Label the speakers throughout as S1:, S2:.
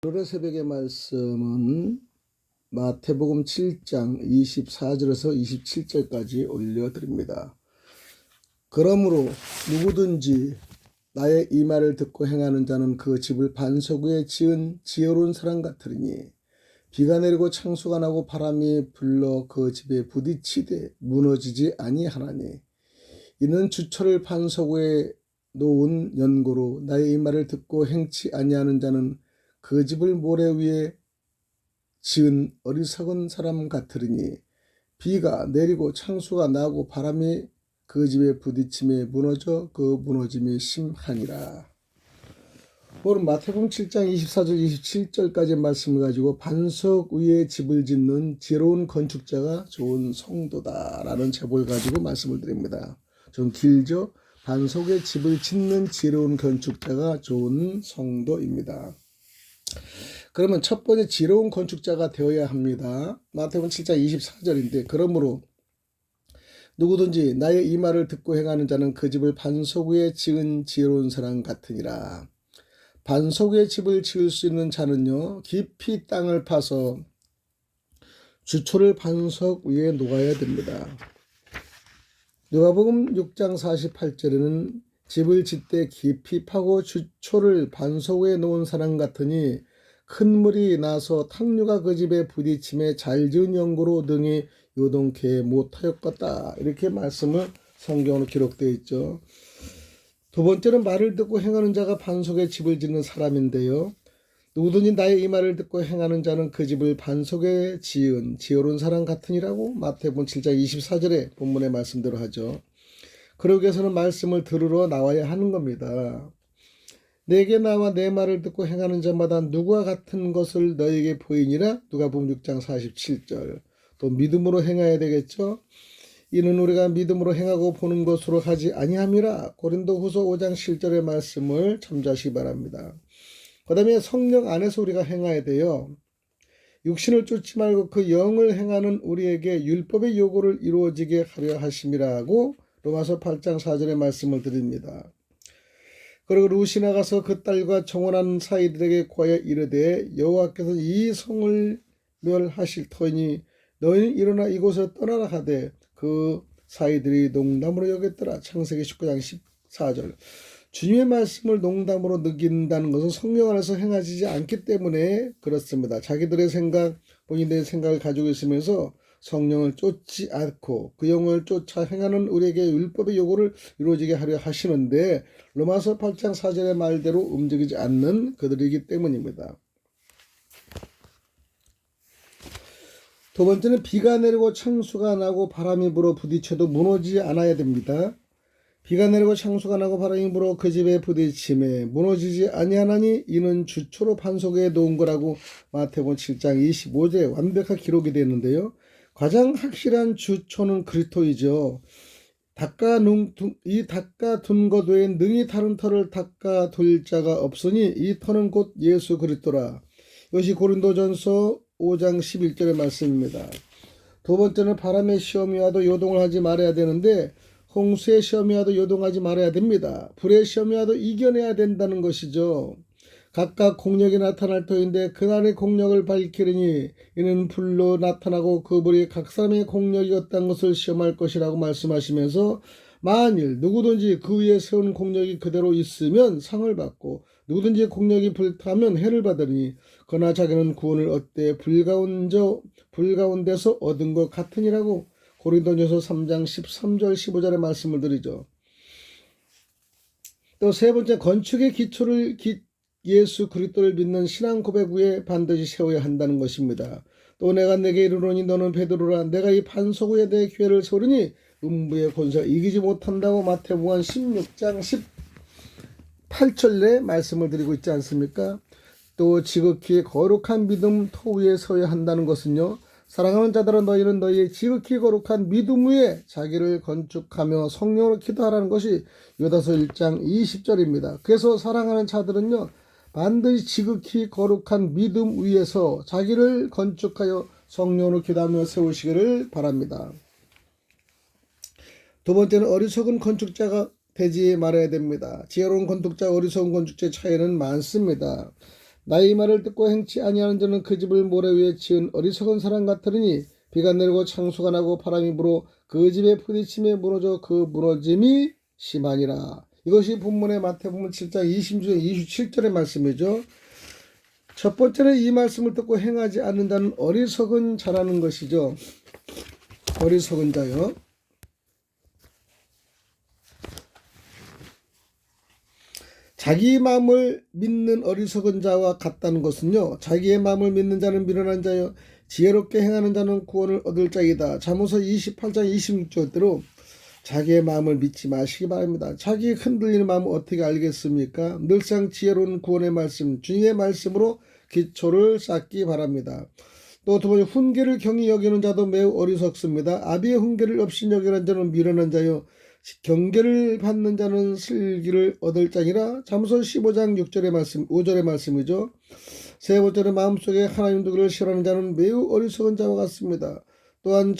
S1: 오늘의 새벽의 말씀은 마태복음 7장 24절에서 27절까지 올려드립니다. 그러므로 누구든지 나의 이 말을 듣고 행하는 자는 그 집을 반석 위에 지은 지혜로운 사람 같으리니 비가 내리고 창수가 나고 바람이 불러 그 집에 부딪히되 무너지지 아니하나니 이는 주철을 반석 위에 놓은 연고로 나의 이 말을 듣고 행치 아니하는 자는 그 집을 모래 위에 지은 어리석은 사람 같으리니 비가 내리고 창수가 나고 바람이 그 집에 부딪힘에 무너져 그 무너짐이 심하니라. 오늘 마태복음 7장 24절 27절까지 말씀을 가지고 반석 위에 집을 짓는 지혜로운 건축자가 좋은 성도다라는 제목을 가지고 말씀을 드립니다. 좀 길죠? 반석 위에 집을 짓는 지혜로운 건축자가 좋은 성도입니다. 그러면 첫 번째 지혜로운 건축자가 되어야 합니다. 마태복음 7장 24절인데 그러므로 누구든지 나의 이 말을 듣고 행하는 자는 그 집을 반석 위에 지은 지혜로운 사람 같으니라. 반석 위에 집을 지을 수 있는 자는요, 깊이 땅을 파서 주초를 반석 위에 놓아야 됩니다. 누가복음 6장 48절에는 집을 짓되 깊이 파고 주초를 반석 위에 놓은 사람 같으니 큰 물이 나서 탕류가 그 집에 부딪힘에 잘 지은 연고로 등이 요동케 못하였겠다. 이렇게 말씀을 성경으로 기록되어 있죠. 두 번째는 말을 듣고 행하는 자가 반석에 집을 짓는 사람인데요. 누구든지 나의 이 말을 듣고 행하는 자는 그 집을 반석에 지은 지혜로운 사람 같으니라고 마태복음 7장 24절에 본문의 말씀대로 하죠. 그러기 위해서는 말씀을 들으러 나와야 하는 겁니다. 내게 나와 내 말을 듣고 행하는 자마다 누구와 같은 것을 너에게 보이니라. 누가복음 6장 47절. 또 믿음으로 행해야 되겠죠. 이는 우리가 믿음으로 행하고 보는 것으로 하지 아니함이라. 고린도후서 5장 7절의 말씀을 참조하시기 바랍니다. 그 다음에 성령 안에서 우리가 행해야 돼요. 육신을 쫓지 말고 그 영을 행하는 우리에게 율법의 요구를 이루어지게 하려 하심이라고 로마서 8장 4절의 말씀을 드립니다. 그리고 루시 나가서 그 딸과 청혼한 사이들에게 고하여 이르되 여호와께서 이 성을 멸하실 터이니 너희는 일어나 이곳을 떠나라 하되 그 사이들이 농담으로 여겼더라. 창세기 19장 14절. 주님의 말씀을 농담으로 느낀다는 것은 성령 안에서 행하지 않기 때문에 그렇습니다. 자기들의 생각, 본인들의 생각을 가지고 있으면서 성령을 쫓지 않고 그 영을 쫓아 행하는 우리에게 율법의 요구를 이루어지게 하려 하시는데 로마서 8장 4절의 말대로 움직이지 않는 그들이기 때문입니다. 두 번째는 비가 내리고 창수가 나고 바람이 불어 부딪혀도 무너지지 않아야 됩니다. 비가 내리고 창수가 나고 바람이 불어 그 집에 부딪힘에 무너지지 아니하나니 이는 주초로 반석에 놓은 거라고 마태복음 7장 25절에 완벽하게 기록이 되는데요. 가장 확실한 주초는 그리스도이죠. 이 닦아둔 것 외에 능히 다른 터를 닦아둘 자가 없으니 이 터는 곧 예수 그리스도라. 이것이 고린도전서 5장 11절의 말씀입니다. 두 번째는 바람의 시험이 와도 요동을 하지 말아야 되는데 홍수의 시험이 와도 요동하지 말아야 됩니다. 불의 시험이 와도 이겨내야 된다는 것이죠. 각각 공력이 나타날 터인데 그날의 공력을 밝히리니 이는 불로 나타나고 그 불이 각 사람의 공력이었다는 것을 시험할 것이라고 말씀하시면서 만일 누구든지 그 위에 세운 공력이 그대로 있으면 상을 받고 누구든지 공력이 불타면 해를 받으니 그러나 자기는 구원을 얻되 불가운데서 얻은 것 같으니라고 고린도전서 3장 13절 15절의 말씀을 드리죠. 또 세 번째, 건축의 기초를 예수 그리스도를 믿는 신앙 고백 위에 반드시 세워야 한다는 것입니다. 또 내가 내게 이르노니 너는 베드로라. 내가 이 반석 위에 내 교회를 세우리니 음부의 권세가 이기지 못한다고 마태복음 16장 18절에 말씀을 드리고 있지 않습니까? 또 지극히 거룩한 믿음 토 위에 서야 한다는 것은요, 사랑하는 자들아 너희는 너희의 지극히 거룩한 믿음 위에 자기를 건축하며 성령으로 기도하라는 것이 요다서 1장 20절입니다. 그래서 사랑하는 자들은요, 반드시 지극히 거룩한 믿음 위에서 자기를 건축하여 성령으로 기도하며 세우시기를 바랍니다. 두 번째는 어리석은 건축자가 되지 말아야 됩니다. 지혜로운 건축자와 어리석은 건축자의 차이는 많습니다. 나의 말을 듣고 행치 아니하는 자는 그 집을 모래 위에 지은 어리석은 사람 같으니 비가 내리고 창수가 나고 바람이 불어 그 집에 부딪힘에 무너져 그 무너짐이 심하니라. 이것이 본문의 마태복음 7장 26절 27절의 말씀이죠. 첫 번째는 이 말씀을 듣고 행하지 않는 자는 어리석은 자라는 것이죠. 어리석은 자요. 자기 마음을 믿는 어리석은 자와 같다는 것은요. 자기의 마음을 믿는 자는 미련한 자요. 지혜롭게 행하는 자는 구원을 얻을 자이다. 잠언서 28장 26절대로 자기의 마음을 믿지 마시기 바랍니다. 자기 흔들리는 마음을 어떻게 알겠습니까? 늘상 지혜로운 구원의 말씀, 주님의 말씀으로 기초를 쌓기 바랍니다. 또 두 번째, 훈계를 경히 여기는 자도 매우 어리석습니다. 아비의 훈계를 없이 여기는 자는 미련한 자요. 경계를 받는 자는 슬기를 얻을 자니라. 잠언서 15장 6절의 말씀, 5절의 말씀이죠. 세 번째는 마음속에 하나님 두기를 싫어하는 자는 매우 어리석은 자와 같습니다. 또한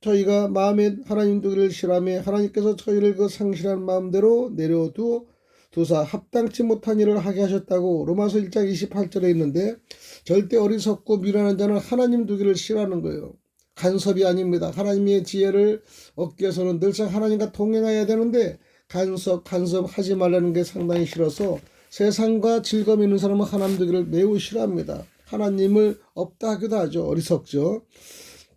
S1: 저희가 마음에 하나님 두기를 싫어하며 하나님께서 저희를 그 상실한 마음대로 내려두사 합당치 못한 일을 하게 하셨다고 로마서 1장 28절에 있는데, 절대 어리석고 미련한 자는 하나님 두기를 싫어하는 거예요. 간섭이 아닙니다. 하나님의 지혜를 얻기 위해서는 늘상 하나님과 동행해야 되는데 간섭하지 말라는 게 상당히 싫어서 세상과 즐거움이 있는 사람은 하나님 두기를 매우 싫어합니다. 하나님을 없다 하기도 하죠. 어리석죠.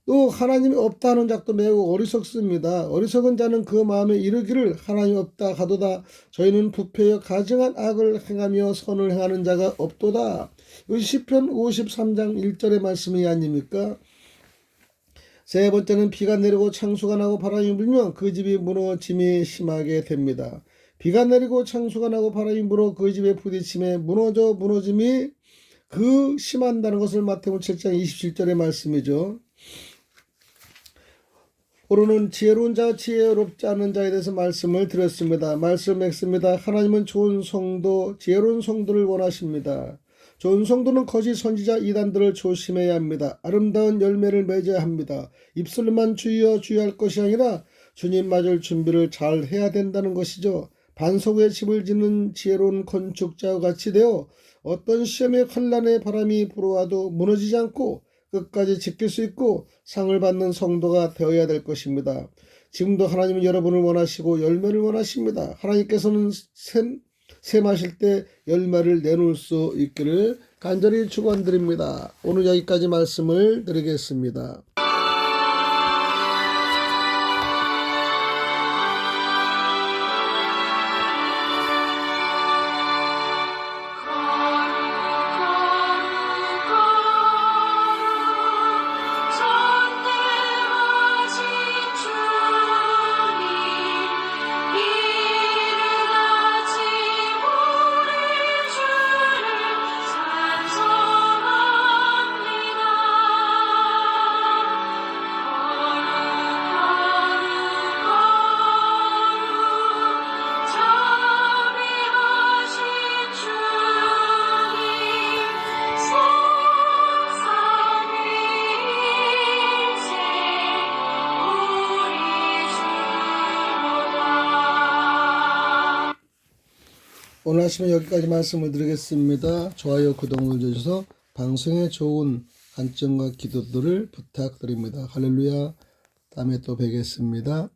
S1: 또 하나님이 없다 하는 자도 매우 어리석습니다. 어리석은 자는 그 마음에 이르기를 하나님 없다 하도다. 저희는 부패여 가증한 악을 행하며 선을 행하는 자가 없도다. 이것이 시편 53장 1절의 말씀이 아닙니까? 세 번째는 비가 내리고 창수가 나고 바람이 불면 그 집이 무너짐이 심하게 됩니다. 비가 내리고 창수가 나고 바람이 불어 그 집에 부딪힘에 무너짐이 심한다는 것을 마태복음 7장 27절의 말씀이죠. 오늘은 지혜로운 자, 지혜롭지 않은 자에 대해서 말씀을 드렸습니다. 말씀 맺습니다. 하나님은 좋은 성도, 지혜로운 성도를 원하십니다. 좋은 성도는 거짓 선지자 이단들을 조심해야 합니다. 아름다운 열매를 맺어야 합니다. 입술만 주여 할 것이 아니라 주님 맞을 준비를 잘 해야 된다는 것이죠. 반석 위에 집을 짓는 지혜로운 건축자와 같이 되어 어떤 시험의 환난의 바람이 불어와도 무너지지 않고 끝까지 지킬 수 있고 상을 받는 성도가 되어야 될 것입니다. 지금도 하나님은 여러분을 원하시고 열매를 원하십니다. 하나님께서는 새 마실 때 열매를 내놓을 수 있기를 간절히 축원드립니다. 오늘 여기까지 말씀을 드리겠습니다. 오늘 아침에 여기까지 말씀을 드리겠습니다. 좋아요, 구독 눌러주셔서 방송에 좋은 관점과 기도들을 부탁드립니다. 할렐루야. 다음에 또 뵙겠습니다.